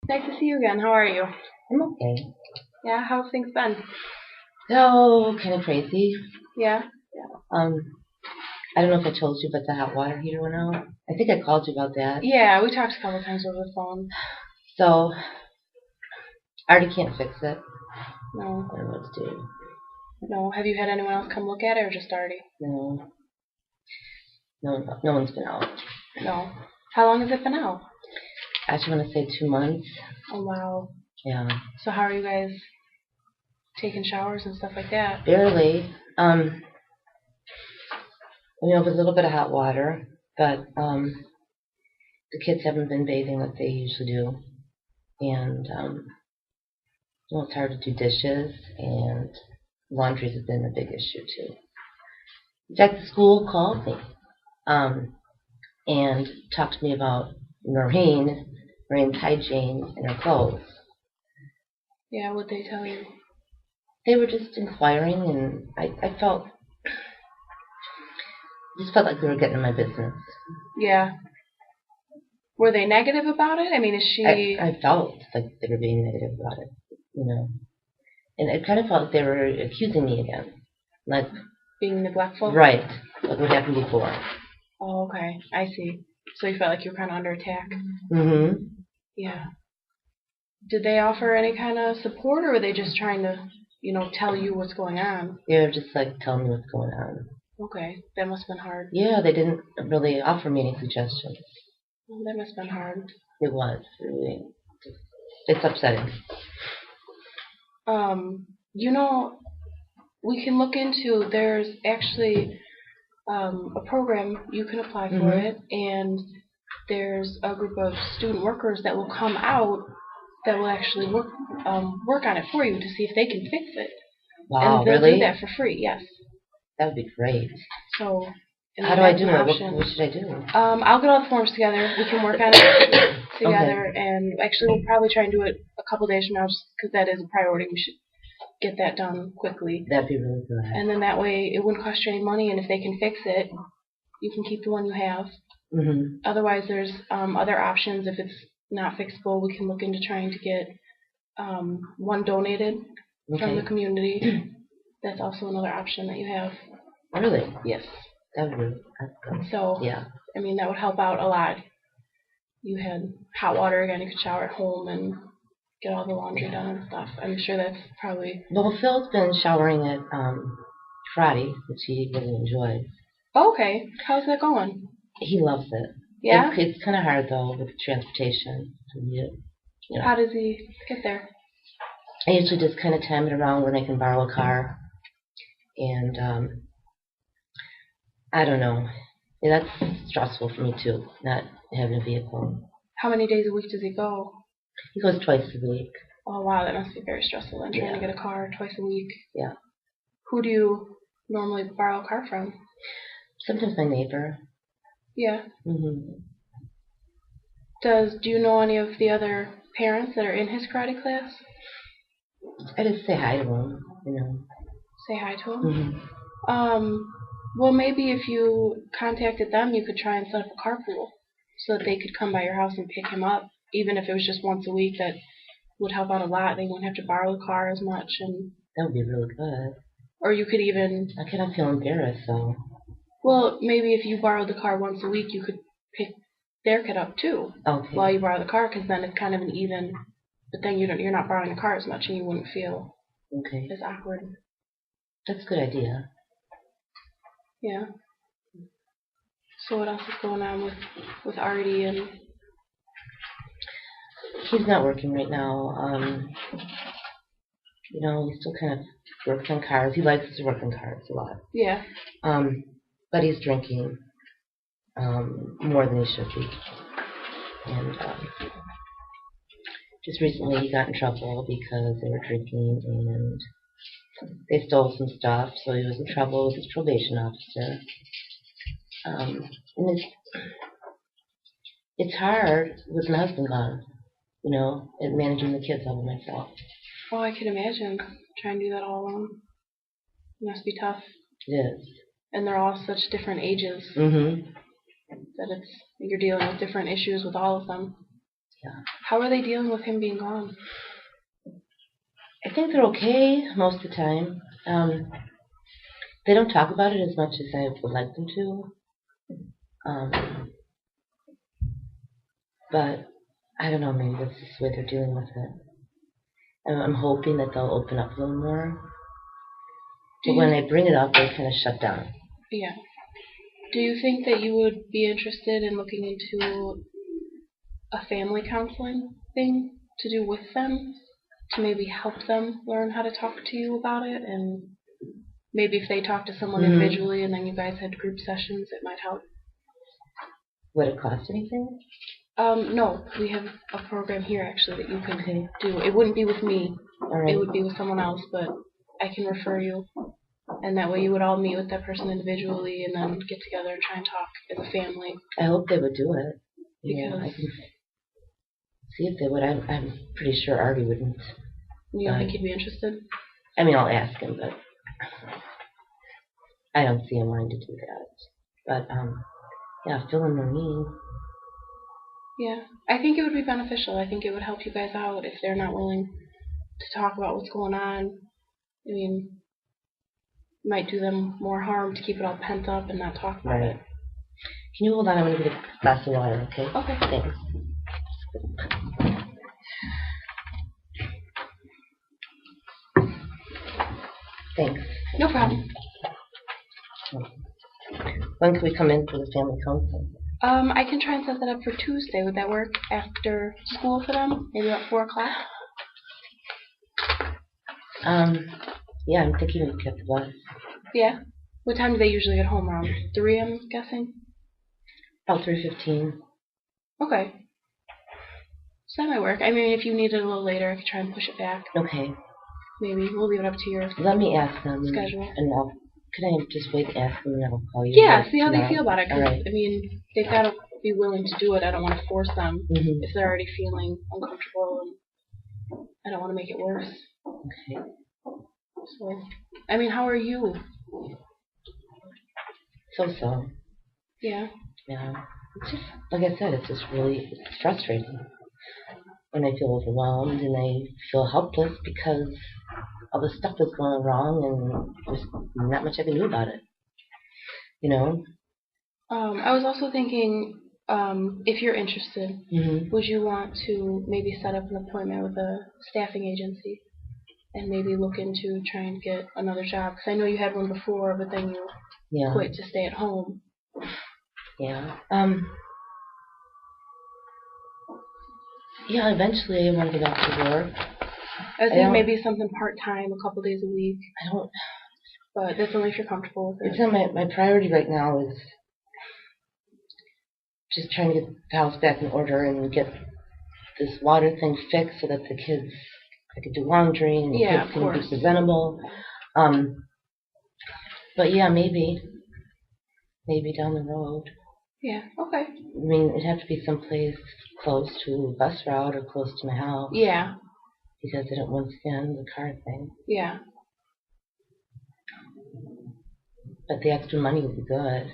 Nice to see you again. How are you? I'm okay. Yeah, how's things been? So, kind of crazy. Yeah? Um, I don't know if I told you, but the hot water heater went out. I think I called you about that. Yeah, we talked a couple times over the phone. So, Artie can't fix it. No. I don't know what to do. No. Have you had anyone else come look at it or just Artie? No. No one's been out. No. How long has it been out? I actually want to say 2 months. Oh, wow. Yeah. So how are you guys taking showers and stuff like that? Barely. With a little bit of hot water, but the kids haven't been bathing like they usually do. And, it's hard to do dishes, and laundry has been a big issue, too. In fact, the school called me and talked to me about Marine's hygiene and her clothes. Yeah, what'd they tell you? They were just inquiring, and I just felt like they were getting in my business. Yeah. Were they negative about it? I mean, is she... I felt like they were being negative about it, And it kind of felt like they were accusing me again. Like... Being neglectful? Right. Like what happened before. Oh, okay. I see. So you felt like you were kind of under attack? Mm-hmm. Yeah. Did they offer any kind of support, or were they just trying to, tell you what's going on? They were just like telling me what's going on. Okay, that must have been hard. Yeah, they didn't really offer me any suggestions. Well, that must have been hard. It was, really. It's upsetting. We can look into, there's actually a program, you can apply for it, and there's a group of student workers that will come out that will actually work on it for you to see if they can fix it. Wow, and they'll really? do that for free, yes. That would be great. So, how do I do it? What should I do? I'll get all the forms together. We can work on it together, and actually we'll probably try and do it a couple days from now, just because that is a priority. We should get that done quickly. That'd be really good. And then that way it wouldn't cost you any money, and if they can fix it, you can keep the one you have. Mm-hmm. Otherwise, there's other options. If it's not fixable, we can look into trying to get one donated from the community. That's also another option that you have. Really? Yes. That would be good. So, yeah. I mean, that would help out a lot. You had hot water again. You could shower at home and get all the laundry done and stuff. I'm sure that's probably... Well, Phil's been showering at karate, which he really enjoys. Oh, okay. How's that going? He loves it. Yeah? It's kind of hard, though, with transportation. How does he get there? I usually just kind of time it around when I can borrow a car. And, I don't know. Yeah, that's stressful for me, too, not having a vehicle. How many days a week does he go? He goes twice a week. Oh, wow, that must be very stressful then, trying to get a car twice a week. Yeah. Who do you normally borrow a car from? Sometimes my neighbor. Yeah. Mm-hmm. Do you know any of the other parents that are in his karate class? I just say hi to him, Say hi to him? Mm-hmm. Well, maybe if you contacted them, you could try and set up a carpool so that they could come by your house and pick him up. Even if it was just once a week, that would help out a lot. They wouldn't have to borrow the car as much. And that would be really good. Or you could even... I kind of feel embarrassed, though. Well, maybe if you borrowed the car once a week, you could pick their kid up, too. Okay. While you borrow the car, because then it's kind of an even... But then you're not borrowing the car as much, and you wouldn't feel as awkward. That's a good idea. Yeah. So what else is going on with Artie and... He's not working right now. He still kind of works on cars. He likes to work on cars a lot. Yeah. But he's drinking more than he should be. And just recently he got in trouble because they were drinking and they stole some stuff, so he was in trouble with his probation officer. And it's hard with my husband gone, and managing the kids all by myself. Oh, I can imagine trying to do that all alone. It must be tough. It is. And they're all such different ages. Mm-hmm. That you're dealing with different issues with all of them. Yeah. How are they dealing with him being gone? I think they're okay most of the time. They don't talk about it as much as I would like them to. But I don't know, maybe that's just the way they're dealing with it. I'm hoping that they'll open up a little more. But when I bring it up, they kind of shut down. Yeah. Do you think that you would be interested in looking into a family counseling thing to do with them? To maybe help them learn how to talk to you about it? And maybe if they talk to someone individually and then you guys had group sessions, it might help. Would it cost anything? No, we have a program here actually that you can do. It wouldn't be with me. Right. It would be with someone else, but I can refer you. And that way you would all meet with that person individually and then get together and try and talk as a family. I hope they would do it. Because I can see if they would. I'm pretty sure Artie wouldn't. You don't think he'd be interested? I mean, I'll ask him, but I don't see him wanting to do that. But, yeah, Phil and Maureen. Yeah, I think it would be beneficial. I think it would help you guys out if they're not willing to talk about what's going on. I mean, it might do them more harm to keep it all pent up and not talk about it. Can you hold on? I'm going to get a glass of water, okay? Okay. Thanks. Thanks. No problem. When can we come in for the family counseling? I can try and set that up for Tuesday. Would that work after school for them? Maybe about 4 o'clock? Yeah, I'm thinking we could get the bus. Yeah. What time do they usually get home? Around 3, I'm guessing? About 3:15. Okay. So that might work. I mean, if you need it a little later, I could try and push it back. Okay. Maybe. We'll leave it up to your Let me ask them. schedule. And can I just wait and ask them and then I'll call you? Yeah, see how they feel about it. Cause, right. I mean, they've got to be willing to do it. I don't want to force them if they're already feeling uncomfortable. And I don't want to make it worse. Okay. So, I mean, how are you? So. Yeah. Yeah. It's just, like I said, it's frustrating. And I feel overwhelmed and I feel helpless because all this stuff is going wrong and there's not much I can do about it. You know? I was also thinking, if you're interested, would you want to maybe set up an appointment with a staffing agency and maybe look into trying to get another job? Because I know you had one before, but then you quit to stay at home. Yeah. Yeah, eventually I want to get back to work. I was thinking maybe something part-time, a couple days a week. But that's only if you're comfortable with it. It's not my priority right now is just trying to get the house back in order and get this water thing fixed so that I could do laundry and the kids can be presentable. But yeah, maybe down the road. Yeah, okay. I mean, it'd have to be someplace close to a bus route or close to my house. Yeah. Because I don't, once again, the car thing. Yeah. But the extra money would be good.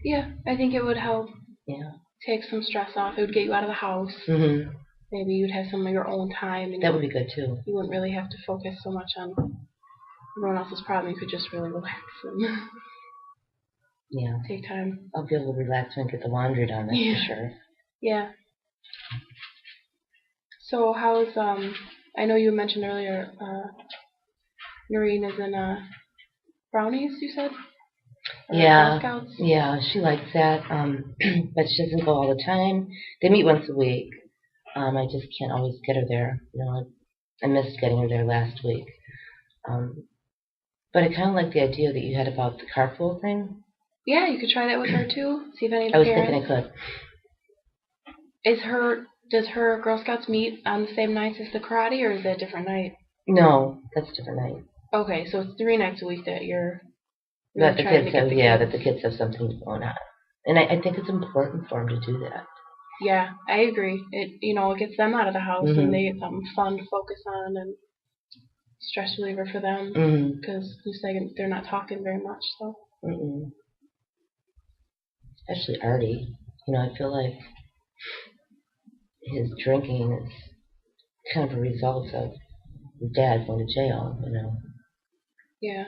Yeah, I think it would help. Yeah. Take some stress off. It would get you out of the house. Maybe you'd have some of your own time. And that would be good too. You wouldn't really have to focus so much on everyone else's problem. You could just really relax and take time. I'll be able to relax when I get the laundry done, that's for sure. Yeah. So how's I know you mentioned earlier Noreen is in Brownies, you said? Yeah. Girl Scouts? Yeah, she likes that. But she doesn't go all the time. They meet once a week. I just can't always get her there. You know, I missed getting her there last week. But I kind of like the idea that you had about the carpool thing. Yeah, you could try that with her too. See if any of the I was thinking I could. Does her Girl Scouts meet on the same nights as the karate, or is it a different night? No, that's a different night. Okay, so it's 3 nights a week that you're that the kids have, that the kids have something going on. And I think it's important for them to do that. Yeah, I agree. It gets them out of the house and they get something fun to focus on and stress reliever for them because they're not talking very much. So. Especially Artie. I feel like his drinking is kind of a result of his dad going to jail, you know. Yeah.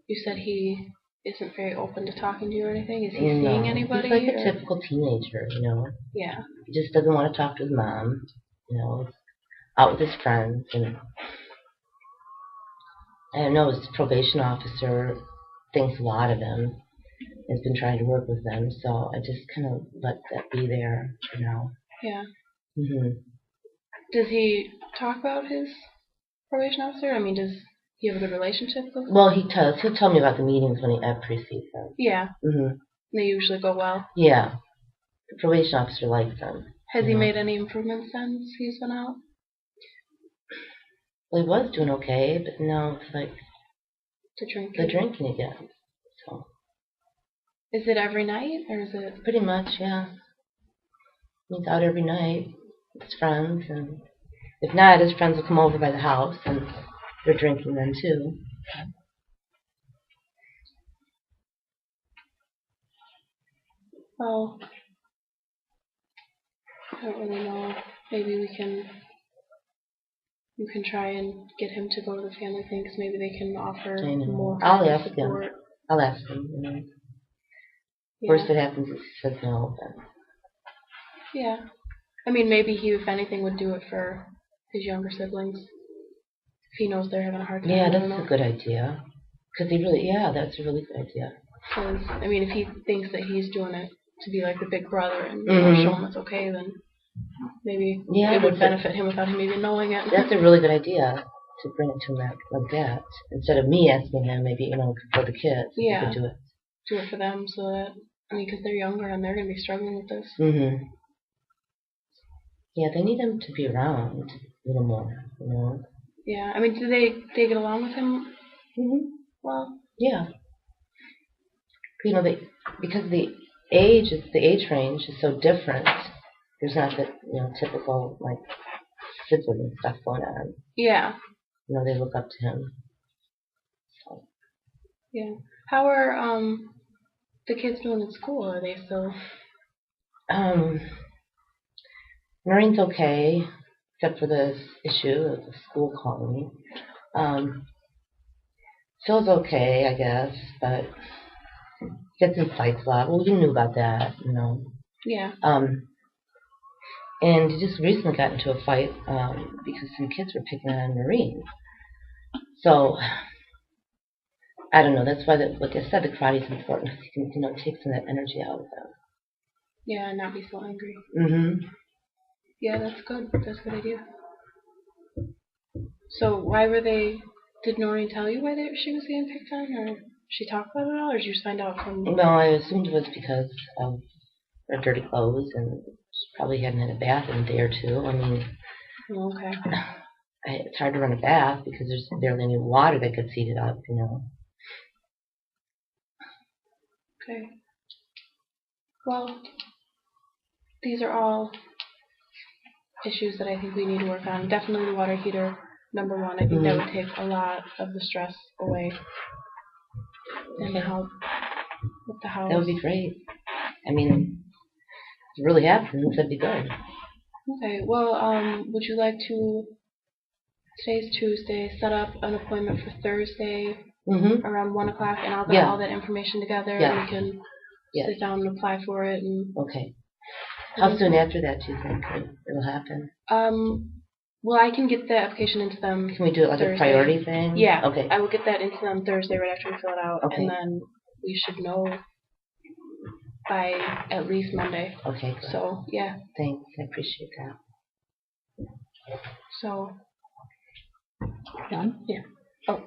You said he isn't very open to talking to you or anything. Is he No, seeing anybody? he's like or? a typical teenager, you know. Yeah. He just doesn't want to talk to his mom, you know. He's out with his friends, and I don't know, his probation officer thinks a lot of him. Has been trying to work with them, so I just kind of let that be there for now. Yeah. hmm Does he talk about his probation officer? I mean, does he have a good relationship with him? Well, he does. He'll tell me about the meetings when he precedes them. Yeah. hmm They usually go well. Yeah. The probation officer likes him. Has he made any improvements since he's been out? Well, he was doing okay, but now it's like The the drinking again. So Is it every night, or is it? pretty much, yeah. He's out every night with his friends, and if not, his friends will come over by the house, and they're drinking then too. Well, I don't really know. Maybe you can try and get him to go to the family thing, because maybe they can offer I know. more I'll family ask support. him. I'll ask him, you know. Yeah. Worst that happens is he says no, then. Yeah. I mean, maybe he, if anything, would do it for his younger siblings. If he knows they're having a hard time. Yeah, I don't that's know. a good idea. Because that's a really good idea. Because, I mean, if he thinks that he's doing it to be like the big brother and show him it's okay, then maybe it would benefit him without him even knowing it. That's a really good idea, to bring it to him like that. Instead of me asking him, maybe, you know, for the kids, Yeah. he could do it. Do it for them, so that, I mean, because they're younger and they're going to be struggling with this. Yeah, they need him to be around a little more, you know. Yeah, I mean, do they get along with him? Well, yeah. You know, because the age range is so different. There's not the, you know, typical like sibling stuff going on. Yeah. You know, they look up to him. So. Yeah. How are the kids doing in school? Are they still? Noreen's okay, except for this issue of the school calling me. Phil's okay, I guess, but gets in fights a lot. Well, you knew about that, you know. Yeah. And he just recently got into a fight because some kids were picking on Noreen. So, I don't know. That's why, like I said, the karate is important, because you can, you know, take some of that energy out of them. Yeah, and not be so angry. Yeah, that's good. That's a good idea. So, why were they? Did Noreen tell you why she was getting picked on, or she talked about it at all, or did you just find out from? Well, I assumed it was because of her dirty clothes, and she probably hadn't had a bath in a day or two. I mean, okay. It's hard to run a bath because there's barely any water that gets heated up, you know. Okay. Well, these are all issues that I think we need to work on. Definitely the water heater, number one. I think that would take a lot of the stress away and help with the house. That would be great. I mean, if it really happens, that'd be good. Okay. Well, would you like to? Today's Tuesday. Set up an appointment for Thursday around 1 o'clock, and I'll get all that information together, and we can sit down and apply for it. And okay. How soon after that do you think it'll happen? Well, I can get the application into them. Can we do it like Thursday. A priority thing? Yeah. Okay. I will get that into them Thursday right after we fill it out, and then we should know by at least Monday. Okay. Good. So yeah. Thanks. I appreciate that. So. Done? Yeah. Oh.